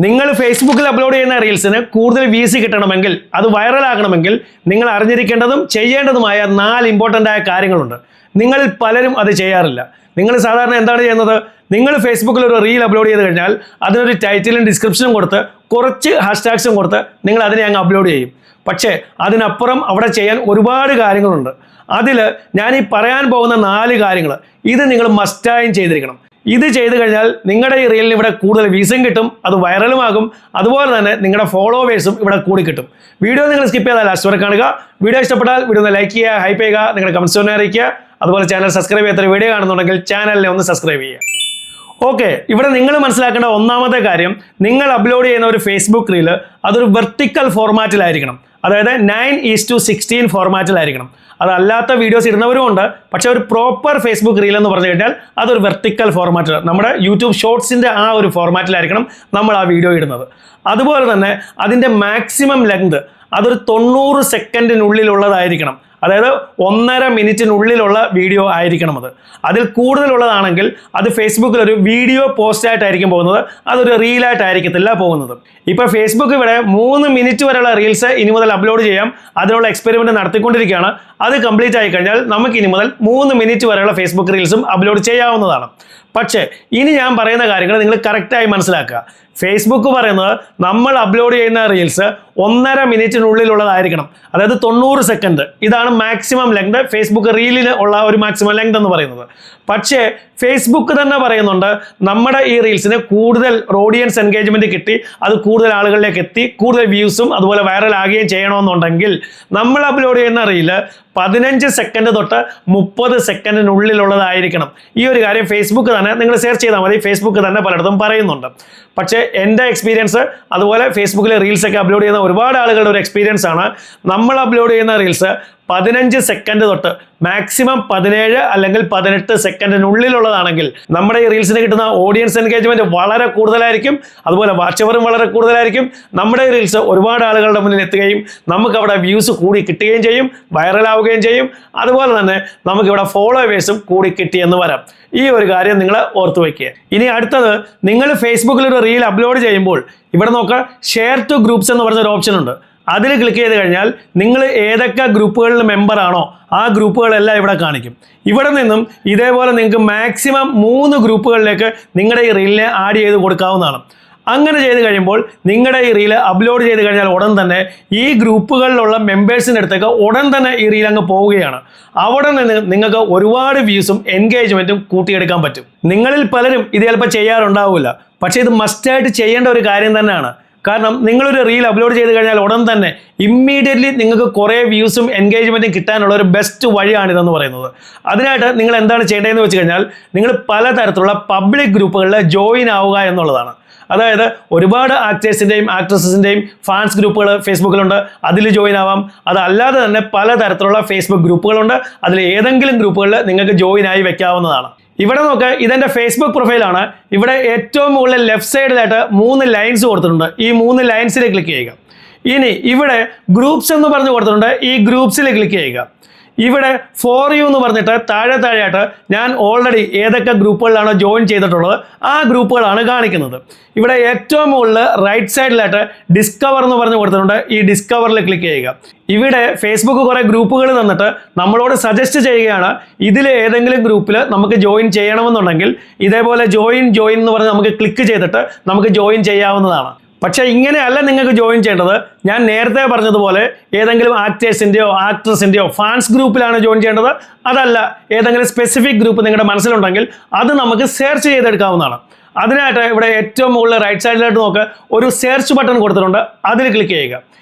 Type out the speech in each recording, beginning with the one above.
നിങ്ങൾ ഫേസ്ബുക്കിൽ അപ്ലോഡ് ചെയ്യുന്ന റീൽസിന് കൂടുതൽ വ്യൂസ് കിട്ടണമെങ്കിൽ അത് വൈറലാകണമെങ്കിൽ നിങ്ങൾ അറിഞ്ഞിരിക്കേണ്ടതും ചെയ്യേണ്ടതുമായ 4 ഇമ്പോർട്ടൻ്റ് ആയ കാര്യങ്ങളുണ്ട്. നിങ്ങളിൽ പലരും അത് ചെയ്യാറില്ല. നിങ്ങൾ സാധാരണ എന്താണ് ചെയ്യുന്നത്? നിങ്ങൾ ഫേസ്ബുക്കിൽ ഒരു റീൽ അപ്ലോഡ് ചെയ്ത് കഴിഞ്ഞാൽ അതിനൊരു ടൈറ്റിലും ഡിസ്ക്രിപ്ഷനും കൊടുത്ത് കുറച്ച് ഹാഷ്ടാഗ്സും കൊടുത്ത് നിങ്ങൾ അതിനെ അങ്ങ് അപ്ലോഡ് ചെയ്യും. പക്ഷേ അതിനപ്പുറം അവിടെ ചെയ്യാൻ ഒരുപാട് കാര്യങ്ങളുണ്ട്. അതിൽ ഞാൻ ഈ പറയാൻ പോകുന്ന 4 കാര്യങ്ങൾ ഇത് നിങ്ങൾ മസ്റ്റായും ചെയ്തിരിക്കണം. ഇത് ചെയ്തു കഴിഞ്ഞാൽ നിങ്ങളുടെ ഈ റീലിന് ഇവിടെ കൂടുതൽ വ്യൂസും കിട്ടും, അത് വൈറലുമാകും, അതുപോലെ തന്നെ നിങ്ങളുടെ ഫോളോവേഴ്സും ഇവിടെ കൂടി കിട്ടും. വീഡിയോ നിങ്ങൾ സ്കിപ്പ് ചെയ്താൽ ലാസ്റ്റ് വരെ കാണുക. വീഡിയോ ഇഷ്ടപ്പെട്ടാൽ വീഡിയോ ഒന്ന് ലൈക്ക് ചെയ്യുക, ഹൈപ്പ് ചെയ്യുക, നിങ്ങളുടെ കമൻസ് ഒന്ന് അറിയിക്കുക. അതുപോലെ ചാനൽ സബ്സ്ക്രൈബ് ചെയ്യാത്ത വീഡിയോ കാണുന്നുണ്ടെങ്കിൽ ചാനലിനെ ഒന്ന് സബ്സ്ക്രൈബ് ചെയ്യുക. ഓക്കെ, ഇവിടെ നിങ്ങൾ മനസ്സിലാക്കേണ്ട ഒന്നാമത്തെ കാര്യം, നിങ്ങൾ അപ്ലോഡ് ചെയ്യുന്ന ഒരു ഫേസ്ബുക്ക് റീല് അതൊരു വെർട്ടിക്കൽ ഫോർമാറ്റിലായിരിക്കണം. അതായത് 9:16 ഫോർമാറ്റിലായിരിക്കണം. അതല്ലാത്ത വീഡിയോസ് ഇടുന്നവരുമുണ്ട്. പക്ഷേ ഒരു പ്രോപ്പർ ഫേസ്ബുക്ക് റീൽ എന്ന് പറഞ്ഞു കഴിഞ്ഞാൽ അതൊരു വെർട്ടിക്കൽ ഫോർമാറ്റിൽ, നമ്മുടെ യൂട്യൂബ് ഷോർട്സിൻ്റെ ആ ഒരു ഫോർമാറ്റിലായിരിക്കണം നമ്മൾ ആ വീഡിയോ ഇടുന്നത്. അതുപോലെ തന്നെ അതിൻ്റെ മാക്സിമം ലെങ്ത് അതൊരു 90 സെക്കൻഡിനുള്ളിലുള്ളതായിരിക്കണം. അതായത് 1.5 മിനിറ്റിനുള്ളിലുള്ള വീഡിയോ ആയിരിക്കണം അത്. അതിൽ കൂടുതലുള്ളതാണെങ്കിൽ അത് ഫേസ്ബുക്കിൽ ഒരു വീഡിയോ പോസ്റ്റായിട്ടായിരിക്കും പോകുന്നത്, അതൊരു റീലായിട്ടായിരിക്കത്തില്ല പോകുന്നത്. ഇപ്പോൾ ഫേസ്ബുക്ക് ഇവിടെ 3 മിനിറ്റ് വരെയുള്ള റീൽസ് ഇനി മുതൽ അപ്ലോഡ് ചെയ്യാം, അതിനുള്ള എക്സ്പെരിമെൻറ്റ് നടത്തിക്കൊണ്ടിരിക്കുകയാണ്. അത് കംപ്ലീറ്റ് ആയി കഴിഞ്ഞാൽ നമുക്ക് ഇനി മുതൽ 3 മിനിറ്റ് വരെയുള്ള ഫേസ്ബുക്ക് റീൽസും അപ്ലോഡ് ചെയ്യാവുന്നതാണ്. പക്ഷേ ഇനി ഞാൻ പറയുന്ന കാര്യങ്ങൾ നിങ്ങൾ കറക്റ്റായി മനസ്സിലാക്കുക. ഫേസ്ബുക്ക് പറയുന്നത് നമ്മൾ അപ്ലോഡ് ചെയ്യുന്ന റീൽസ് 1.5 മിനിറ്റിനുള്ളിലുള്ളതായിരിക്കണം, അതായത് 90 സെക്കൻഡ്. ഇതാണ് മാക്സിമം ലെങ്ത്, ഫേസ്ബുക്ക് റീലിന് ഉള്ള ഒരു മാക്സിമം ലെങ്ത് എന്ന് പറയുന്നത്. പക്ഷേ ഫേസ്ബുക്ക് തന്നെ പറയുന്നുണ്ട് നമ്മുടെ ഈ റീൽസിന് കൂടുതൽ ഓഡിയൻസ് എൻഗേജ്മെൻറ്റ് കിട്ടി, അത് കൂടുതൽ ആളുകളിലേക്ക് എത്തി, കൂടുതൽ വ്യൂസും അതുപോലെ വൈറലാകുകയും ചെയ്യണമെന്നുണ്ടെങ്കിൽ നമ്മൾ അപ്ലോഡ് ചെയ്യുന്ന റീല് 15 സെക്കൻഡ് തൊട്ട് 30 സെക്കൻഡിനുള്ളിലുള്ളതായിരിക്കണം. ഈ ഒരു കാര്യം ഫേസ്ബുക്ക് തന്നെ നിങ്ങൾ സെർച്ച് ചെയ്താൽ മതി, ഫേസ്ബുക്ക് തന്നെ പലയിടത്തും പറയുന്നുണ്ട്. പക്ഷേ എൻ്റെ എക്സ്പീരിയൻസ്, അതുപോലെ ഫേസ്ബുക്കിൽ റീൽസൊക്കെ അപ്ലോഡ് ചെയ്യുന്ന ഒരുപാട് ആളുകളുടെ ഒരു എക്സ്പീരിയൻസ് ആണ്, നമ്മൾ അപ്ലോഡ് ചെയ്യുന്ന റീൽസ് 15 സെക്കൻഡ് തൊട്ട് മാക്സിമം 17 അല്ലെങ്കിൽ 18 സെക്കൻഡിനുള്ളിലുള്ളതാണെങ്കിൽ നമ്മുടെ ഈ റീൽസിന് കിട്ടുന്ന ഓഡിയൻസ് എൻഗേജ്മെൻറ്റ് വളരെ കൂടുതലായിരിക്കും, അതുപോലെ വാച്ച് അവറും വളരെ കൂടുതലായിരിക്കും. നമ്മുടെ ഈ റീൽസ് ഒരുപാട് ആളുകളുടെ മുന്നിൽ എത്തുകയും നമുക്ക് അവിടെ വ്യൂസ് കൂടി കിട്ടുകയും ചെയ്യും, വൈറലാവുകയും ചെയ്യും. അതുപോലെ തന്നെ നമുക്കിവിടെ ഫോളോവേഴ്സും കൂടി കിട്ടിയെന്ന് വരാം. ഈ ഒരു കാര്യം നിങ്ങൾ ഓർത്ത് വയ്ക്കുക. ഇനി അടുത്തത്, നിങ്ങൾ ഫേസ്ബുക്കിൽ ഒരു റീൽ അപ്ലോഡ് ചെയ്യുമ്പോൾ ഇവിടെ നോക്കുക, ഷെയർ ടു ഗ്രൂപ്പ്സ് എന്ന് പറഞ്ഞൊരു ഓപ്ഷൻ ഉണ്ട്. അതിൽ ക്ലിക്ക് ചെയ്ത് കഴിഞ്ഞാൽ നിങ്ങൾ ഏതൊക്കെ ഗ്രൂപ്പുകളിൽ മെമ്പറാണോ ആ ഗ്രൂപ്പുകളെല്ലാം ഇവിടെ കാണിക്കും. ഇവിടെ നിന്നും ഇതേപോലെ നിങ്ങൾക്ക് മാക്സിമം 3 ഗ്രൂപ്പുകളിലേക്ക് നിങ്ങളുടെ ഈ റീലിനെ ആഡ് ചെയ്ത് കൊടുക്കാവുന്നതാണ്. അങ്ങനെ ചെയ്ത് കഴിയുമ്പോൾ നിങ്ങളുടെ ഈ റീല് അപ്ലോഡ് ചെയ്ത് കഴിഞ്ഞാൽ ഉടൻ തന്നെ ഈ ഗ്രൂപ്പുകളിലുള്ള മെമ്പേഴ്സിൻ്റെ അടുത്തേക്ക് ഉടൻ തന്നെ ഈ റീൽ അങ്ങ് പോവുകയാണ്. അവിടെ നിന്ന് നിങ്ങൾക്ക് ഒരുപാട് വ്യൂസും എൻഗേജ്മെൻറ്റും കൂട്ടിയെടുക്കാൻ പറ്റും. നിങ്ങളിൽ പലരും ഇത് ചിലപ്പോൾ ചെയ്യാറുണ്ടാവില്ല, പക്ഷേ ഇത് മസ്റ്റായിട്ട് ചെയ്യേണ്ട ഒരു കാര്യം തന്നെയാണ്. കാരണം നിങ്ങളൊരു റീൽ അപ്ലോഡ് ചെയ്ത് കഴിഞ്ഞാൽ ഉടൻ തന്നെ ഇമ്മീഡിയറ്റ്ലി നിങ്ങൾക്ക് കുറേ വ്യൂസും എൻഗേജ്മെൻറ്റും കിട്ടാനുള്ള ഒരു ബെസ്റ്റ് വഴിയാണിതെന്ന് പറയുന്നത്. അതിനായിട്ട് നിങ്ങൾ എന്താണ് ചെയ്യേണ്ടതെന്ന് വെച്ച് കഴിഞ്ഞാൽ നിങ്ങൾ പലതരത്തിലുള്ള പബ്ലിക് ഗ്രൂപ്പുകളിൽ ജോയിൻ ആവുക എന്നുള്ളതാണ്. അതായത് ഒരുപാട് ആക്ടേഴ്സിൻ്റെയും ആക്ട്രസസിൻ്റെയും ഫാൻസ് ഗ്രൂപ്പുകൾ ഫേസ്ബുക്കിലുണ്ട്, അതിൽ ജോയിൻ ആവാം. അതല്ലാതെ തന്നെ പലതരത്തിലുള്ള ഫേസ്ബുക്ക് ഗ്രൂപ്പുകളുണ്ട്, അതിൽ ഏതെങ്കിലും ഗ്രൂപ്പുകളിൽ നിങ്ങൾക്ക് ജോയിൻ ആയി വെക്കാവുന്നതാണ്. ഇവിടെ നോക്ക്, ഇതെൻ്റെ ഫേസ്ബുക്ക് പ്രൊഫൈലാണ്. ഇവിടെ ഏറ്റവും മുകളിൽ ലെഫ്റ്റ് സൈഡിലായിട്ട് 3 ലൈൻസ് കൊടുത്തിട്ടുണ്ട്. ഈ 3 ലൈൻസിൽ ക്ലിക്ക് ചെയ്യുക. ഇനി ഇവിടെ ഗ്രൂപ്പ്സ് എന്ന് പറഞ്ഞു കൊടുത്തിട്ടുണ്ട്, ഈ ഗ്രൂപ്പ്സിൽ ക്ലിക്ക് ചെയ്യുക. ഇവിടെ ഫോർ യു എന്ന് പറഞ്ഞിട്ട് താഴെയായിട്ട് ഞാൻ ഓൾറെഡി ഏതൊക്കെ ഗ്രൂപ്പുകളിലാണോ ജോയിൻ ചെയ്തിട്ടുള്ളത് ആ ഗ്രൂപ്പുകളാണ് കാണിക്കുന്നത്. ഇവിടെ ഏറ്റവും മുകളിൽ റൈറ്റ് സൈഡിലായിട്ട് ഡിസ്കവർ എന്ന് പറഞ്ഞു കൊടുത്തിട്ടുണ്ട്. ഈ ഡിസ്കവറിൽ ക്ലിക്ക് ചെയ്യുക. ഇവിടെ ഫേസ്ബുക്ക് കുറേ ഗ്രൂപ്പുകൾ തന്നിട്ട് നമ്മളോട് സജസ്റ്റ് ചെയ്യുകയാണ്, ഇതിൽ ഏതെങ്കിലും ഗ്രൂപ്പിൽ നമുക്ക് ജോയിൻ ചെയ്യണമെന്നുണ്ടെങ്കിൽ ഇതേപോലെ ജോയിൻ എന്ന് പറഞ്ഞ് നമുക്ക് ക്ലിക്ക് ചെയ്തിട്ട് നമുക്ക് ജോയിൻ ചെയ്യാവുന്നതാണ്. പക്ഷേ ഇങ്ങനെയല്ല നിങ്ങൾക്ക് ജോയിൻ ചെയ്യേണ്ടത്. ഞാൻ നേരത്തെ പറഞ്ഞതുപോലെ ഏതെങ്കിലും ആക്ടേഴ്സിൻ്റെയോ ആക്ട്രസിൻ്റെയോ ഫാൻസ് ഗ്രൂപ്പിലാണ് ജോയിൻ ചെയ്യേണ്ടത്. അതല്ല, ഏതെങ്കിലും സ്പെസിഫിക് ഗ്രൂപ്പ് നിങ്ങളുടെ മനസ്സിലുണ്ടെങ്കിൽ അത് നമുക്ക് സെർച്ച് ചെയ്തെടുക്കാവുന്നതാണ്. അതിനായിട്ട് ഇവിടെ ഏറ്റവും മുകളിൽ റൈറ്റ് സൈഡിലായിട്ട് നോക്കുക, ഒരു സെർച്ച് ബട്ടൺ കൊടുത്തിട്ടുണ്ട്, അതിൽ ക്ലിക്ക് ചെയ്യുക.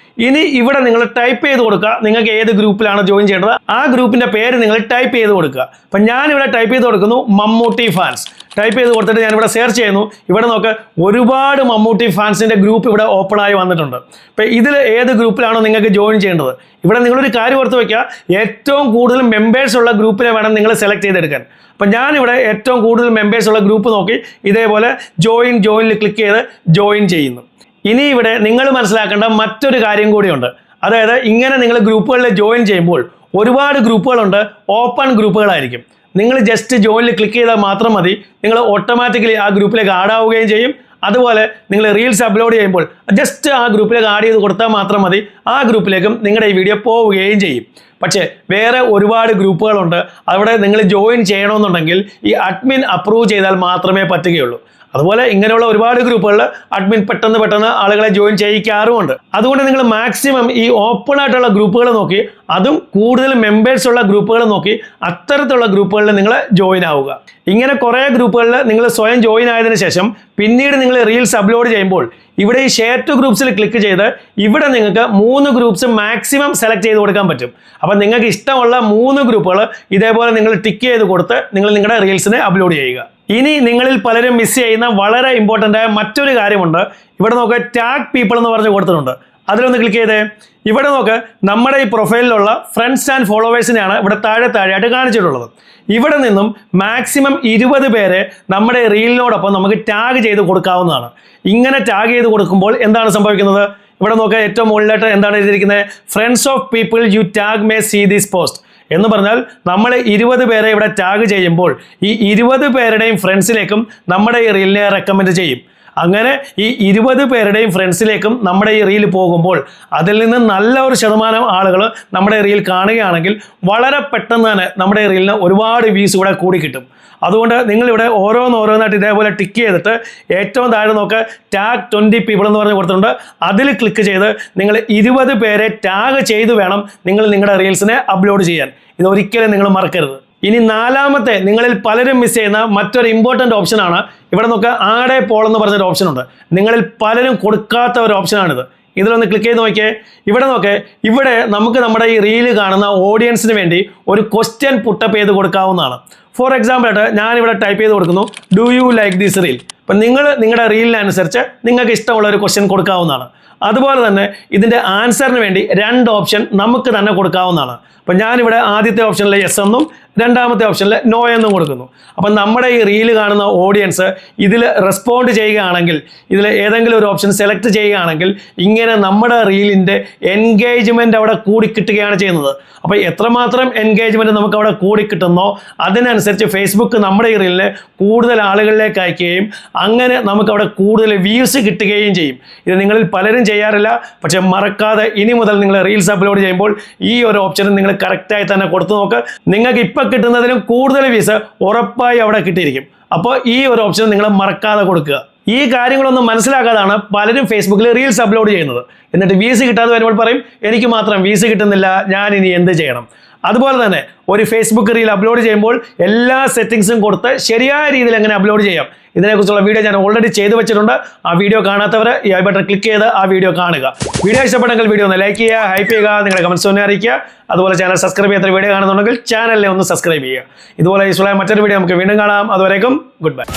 ഇനി ഇവിടെ നിങ്ങൾ ടൈപ്പ് ചെയ്ത് കൊടുക്കുക, നിങ്ങൾക്ക് ഏത് ഗ്രൂപ്പിലാണ് ജോയിൻ ചെയ്യേണ്ടത് ആ ഗ്രൂപ്പിൻ്റെ പേര് നിങ്ങൾ ടൈപ്പ് ചെയ്ത് കൊടുക്കുക. അപ്പം ഞാനിവിടെ ടൈപ്പ് ചെയ്ത് കൊടുക്കുന്നു മമ്മൂട്ടി ഫാൻസ്. ടൈപ്പ് ചെയ്ത് കൊടുത്തിട്ട് ഞാനിവിടെ സെർച്ച് ചെയ്യുന്നു. ഇവിടെ നോക്ക്, ഒരുപാട് മമ്മൂട്ടി ഫാൻസിൻ്റെ ഗ്രൂപ്പ് ഇവിടെ ഓപ്പൺ ആയി വന്നിട്ടുണ്ട്. അപ്പം ഇതിൽ ഏത് ഗ്രൂപ്പിലാണോ നിങ്ങൾക്ക് ജോയിൻ ചെയ്യേണ്ടത്, ഇവിടെ നിങ്ങളൊരു കാര്യം ഓർത്ത് വയ്ക്കുക, ഏറ്റവും കൂടുതൽ മെമ്പേഴ്സ് ഉള്ള ഗ്രൂപ്പിനെ വേണം നിങ്ങൾ സെലക്ട് ചെയ്തെടുക്കാൻ. അപ്പം ഞാനിവിടെ ഏറ്റവും കൂടുതൽ മെമ്പേഴ്സ് ഉള്ള ഗ്രൂപ്പ് നോക്കി ഇതേപോലെ ജോയിനിൽ ക്ലിക്ക് ചെയ്ത് ജോയിൻ ചെയ്യുന്നു. ഇനി ഇവിടെ നിങ്ങൾ മനസ്സിലാക്കേണ്ട മറ്റൊരു കാര്യം കൂടിയുണ്ട്. അതായത് ഇങ്ങനെ നിങ്ങൾ ഗ്രൂപ്പുകളിൽ ജോയിൻ ചെയ്യുമ്പോൾ ഒരുപാട് ഗ്രൂപ്പുകളുണ്ട്, ഓപ്പൺ ഗ്രൂപ്പുകളായിരിക്കും. നിങ്ങൾ ജസ്റ്റ് ജോയിനിൽ ക്ലിക്ക് ചെയ്താൽ മാത്രം മതി, നിങ്ങൾ ഓട്ടോമാറ്റിക്കലി ആ ഗ്രൂപ്പിലേക്ക് ആഡ് ആവുകയും ചെയ്യും. അതുപോലെ നിങ്ങൾ റീൽസ് അപ്ലോഡ് ചെയ്യുമ്പോൾ ജസ്റ്റ് ആ ഗ്രൂപ്പിലേക്ക് ആഡ് ചെയ്ത് കൊടുത്താൽ മാത്രം മതി, ആ ഗ്രൂപ്പിലേക്കും നിങ്ങളുടെ ഈ വീഡിയോ പോവുകയും ചെയ്യും. പക്ഷേ വേറെ ഒരുപാട് ഗ്രൂപ്പുകളുണ്ട്, അവിടെ നിങ്ങൾ ജോയിൻ ചെയ്യണമെന്നുണ്ടെങ്കിൽ ഈ അഡ്മിൻ അപ്രൂവ് ചെയ്താൽ മാത്രമേ പറ്റുകയുള്ളൂ. അതുപോലെ ഇങ്ങനെയുള്ള ഒരുപാട് ഗ്രൂപ്പുകളിൽ അഡ്മിൻ പെട്ടെന്ന് ആളുകളെ ജോയിൻ ചെയ്യിക്കാറുമുണ്ട്. അതുകൊണ്ട് നിങ്ങൾ മാക്സിമം ഈ ഓപ്പൺ ആയിട്ടുള്ള ഗ്രൂപ്പുകൾ നോക്കി, അതും കൂടുതൽ മെമ്പേഴ്സ് ഉള്ള ഗ്രൂപ്പുകൾ നോക്കി അത്തരത്തിലുള്ള ഗ്രൂപ്പുകളിൽ നിങ്ങൾ ജോയിൻ ആവുക. ഇങ്ങനെ കുറേ ഗ്രൂപ്പുകളിൽ നിങ്ങൾ സ്വയം ജോയിൻ ആയതിനു ശേഷം പിന്നീട് നിങ്ങൾ റീൽസ് അപ്ലോഡ് ചെയ്യുമ്പോൾ ഇവിടെ ഈ ഷെയർ ടു ഗ്രൂപ്പ്സിൽ ക്ലിക്ക് ചെയ്ത് ഇവിടെ നിങ്ങൾക്ക് 3 ഗ്രൂപ്പ്സ് മാക്സിമം സെലക്ട് ചെയ്ത് കൊടുക്കാൻ പറ്റും. അപ്പം നിങ്ങൾക്ക് ഇഷ്ടമുള്ള 3 ഗ്രൂപ്പുകൾ ഇതേപോലെ നിങ്ങൾ ടിക്ക് ചെയ്ത് കൊടുത്ത് നിങ്ങൾ നിങ്ങളുടെ റീൽസിനെ അപ്ലോഡ് ചെയ്യുക. ഇനി നിങ്ങളിൽ പലരും മിസ് ചെയ്യുന്ന വളരെ ഇമ്പോർട്ടൻ്റ് ആയ മറ്റൊരു കാര്യമുണ്ട്. ഇവിടെ നോക്കുക, ടാഗ് പീപ്പിൾ എന്ന് പറഞ്ഞ് കൊടുത്തിട്ടുണ്ട്. അതിലൊന്ന് ക്ലിക്ക് ചെയ്തേ. ഇവിടെ നോക്ക്, നമ്മുടെ ഈ പ്രൊഫൈലിലുള്ള ഫ്രണ്ട്സ് ആൻഡ് ഫോളോവേഴ്സിനെയാണ് ഇവിടെ താഴെയായിട്ട് കാണിച്ചിട്ടുള്ളത്. ഇവിടെ നിന്നും മാക്സിമം 20 പേരെ നമ്മുടെ റീലിനോടൊപ്പം നമുക്ക് ടാഗ് ചെയ്ത് കൊടുക്കാവുന്നതാണ്. ഇങ്ങനെ ടാഗ് ചെയ്ത് കൊടുക്കുമ്പോൾ എന്താണ് സംഭവിക്കുന്നത്? ഇവിടെ നോക്കുക, ഏറ്റവും മുകളിലായിട്ട് എന്താണ് എഴുതിയിരിക്കുന്നത്? Friends of people you tag may see this post എന്ന് പറഞ്ഞാൽ നമ്മൾ 20 പേരെ ഇവിടെ ടാഗ് ചെയ്യുമ്പോൾ ഈ 20 പേരുടെയും ഫ്രണ്ട്സിലേക്കും നമ്മുടെ ഈ റീലിനെ റെക്കമെൻഡ് ചെയ്യും. അങ്ങനെ ഈ 20 പേരുടെയും ഫ്രണ്ട്സിലേക്കും നമ്മുടെ ഈ റീൽ പോകുമ്പോൾ അതിൽ നിന്ന് നല്ല ഒരു ശതമാനം ആളുകൾ നമ്മുടെ റീൽ കാണുകയാണെങ്കിൽ വളരെ പെട്ടെന്ന് തന്നെ നമ്മുടെ റീലിന് ഒരുപാട് വ്യൂസ് ഇവിടെ കൂടി കിട്ടും. അതുകൊണ്ട് നിങ്ങളിവിടെ ഓരോന്നായിട്ട് ഇതേപോലെ ടിക്ക് ചെയ്തിട്ട് ഏറ്റവും താഴെ നോക്കുക, ടാഗ് 20 പീപ്പിൾ എന്ന് പറഞ്ഞ് കൊടുത്തിട്ടുണ്ട്. അതിൽ ക്ലിക്ക് ചെയ്ത് നിങ്ങൾ 20 പേരെ ടാഗ് ചെയ്ത് വേണം നിങ്ങൾ നിങ്ങളുടെ റീൽസിനെ അപ്ലോഡ് ചെയ്യാൻ. ഇതൊരിക്കലും നിങ്ങൾ മറക്കരുത്. ഇനി നാലാമത്തെ നിങ്ങളിൽ പലരും മിസ് ചെയ്യുന്ന മറ്റൊരു ഇമ്പോർട്ടൻ്റ് ഓപ്ഷനാണ്. ഇവിടെ നോക്കുക, ആഡ് എ പോൾ എന്ന് പറഞ്ഞൊരു ഓപ്ഷൻ ഉണ്ട്. നിങ്ങളിൽ പലരും കൊടുക്കാത്ത ഒരു ഓപ്ഷനാണിത്. ഇതിലൊന്ന് ക്ലിക്ക് ചെയ്ത് നോക്കിയേ. ഇവിടെ നോക്കേ, ഇവിടെ നമുക്ക് നമ്മുടെ ഈ റീല് കാണുന്ന ഓഡിയൻസിന് വേണ്ടി ഒരു ക്വസ്റ്റ്യൻ പുട്ടപ്പ് ചെയ്ത് കൊടുക്കാവുന്നതാണ്. ഫോർ എക്സാമ്പിൾ ആയിട്ട് ഞാനിവിടെ ടൈപ്പ് ചെയ്ത് കൊടുക്കുന്നു, do you like this reel. അപ്പം നിങ്ങൾ നിങ്ങളുടെ റീലിനനുസരിച്ച് നിങ്ങൾക്ക് ഇഷ്ടമുള്ള ഒരു ക്വസ്റ്റ്യൻ കൊടുക്കാവുന്നതാണ്. അതുപോലെ തന്നെ ഇതിൻ്റെ ആൻസറിന് വേണ്ടി 2 ഓപ്ഷൻ നമുക്ക് തന്നെ കൊടുക്കാവുന്നതാണ്. അപ്പം ഞാനിവിടെ ആദ്യത്തെ ഓപ്ഷനിൽ യെസ് എന്നും രണ്ടാമത്തെ ഓപ്ഷനിൽ നോ എന്നും കൊടുക്കുന്നു. അപ്പം നമ്മുടെ ഈ റീല് കാണുന്ന ഓഡിയൻസ് ഇതിൽ റെസ്പോണ്ട് ചെയ്യുകയാണെങ്കിൽ, ഇതിൽ ഏതെങ്കിലും ഒരു ഓപ്ഷൻ സെലക്ട് ചെയ്യുകയാണെങ്കിൽ ഇങ്ങനെ നമ്മുടെ റീലിൻ്റെ എൻഗേജ്മെൻറ്റ് അവിടെ കൂടി കിട്ടുകയാണ് ചെയ്യുന്നത്. അപ്പോൾ എത്രമാത്രം എൻഗേജ്മെൻറ്റ് നമുക്ക് അവിടെ കൂടി കിട്ടുന്നോ അതിനനുസരിച്ച് ഫേസ്ബുക്ക് നമ്മുടെ ഈ റീലിനെ കൂടുതൽ ആളുകളിലേക്ക് അയക്കുകയും അങ്ങനെ നമുക്ക് അവിടെ കൂടുതൽ വ്യൂസ് കിട്ടുകയും ചെയ്യും. ഇത് നിങ്ങളിൽ പലരും ചെയ്യാറില്ല. പക്ഷെ മറക്കാതെ ഇനി മുതൽ നിങ്ങൾ റീൽസ് അപ്ലോഡ് ചെയ്യുമ്പോൾ ഈ ഒരു ഓപ്ഷൻ നിങ്ങൾ കറക്റ്റായി തന്നെ കൊടുത്തു നോക്ക്. നിങ്ങൾക്ക് ഇപ്പം കിട്ടുന്നതിലും കൂടുതൽ വ്യൂസ് ഉറപ്പായി അവിടെ കിട്ടിയിരിക്കും. അപ്പോൾ ഈ ഒരു ഓപ്ഷൻ നിങ്ങൾ മറക്കാതെ കൊടുക്കുക. ഈ കാര്യങ്ങളൊന്നും മനസ്സിലാക്കാതാണ് പലരും ഫേസ്ബുക്കിൽ റീൽസ് അപ്ലോഡ് ചെയ്യുന്നത്. എന്നിട്ട് വ്യൂസ് കിട്ടാതെ വരുമ്പോൾ പറയും, എനിക്ക് മാത്രം വ്യൂസ് കിട്ടുന്നില്ല, ഞാൻ ഇനി എന്ത് ചെയ്യണം? അതുപോലെ തന്നെ ഒരു ഫേസ്ബുക്ക് റീൽ അപ്ലോഡ് ചെയ്യുമ്പോൾ എല്ലാ സെറ്റിംഗ്സും കൊടുത്ത് ശരിയായ രീതിയിൽ എങ്ങനെ അപ്ലോഡ് ചെയ്യാം ഇതിനെക്കുറിച്ചുള്ള വീഡിയോ ഞാൻ ഓൾറെഡി ചെയ്തു വെച്ചിട്ടുണ്ട്. ആ വീഡിയോ കാണാത്തവർ ഈ ഐ ബട്ടൺ ക്ലിക്ക് ചെയ്ത് ആ വീഡിയോ കാണുക. വീഡിയോ ഇഷ്ടപ്പെട്ടെങ്കിൽ വീഡിയോ ഒന്ന് ലൈക്ക് ചെയ്യുക, ഹൈപ്പ് ചെയ്യുക, നിങ്ങളുടെ കമൻസ് ഒന്ന് അറിയിക്കുക. അതുപോലെ ചാനൽ സബ്സ്ക്രൈബ് ചെയ്യാത്ത വീഡിയോ കാണുന്നുണ്ടെങ്കിൽ ചാനലിനെ ഒന്ന് സബ്സ്ക്രൈബ് ചെയ്യുക. ഇതുപോലെ യൂസ്ഫുള്ളായ മറ്റൊരു വീഡിയോ നമുക്ക് വീണ്ടും കാണാം. അതുവരേക്കും ഗുഡ് ബൈ.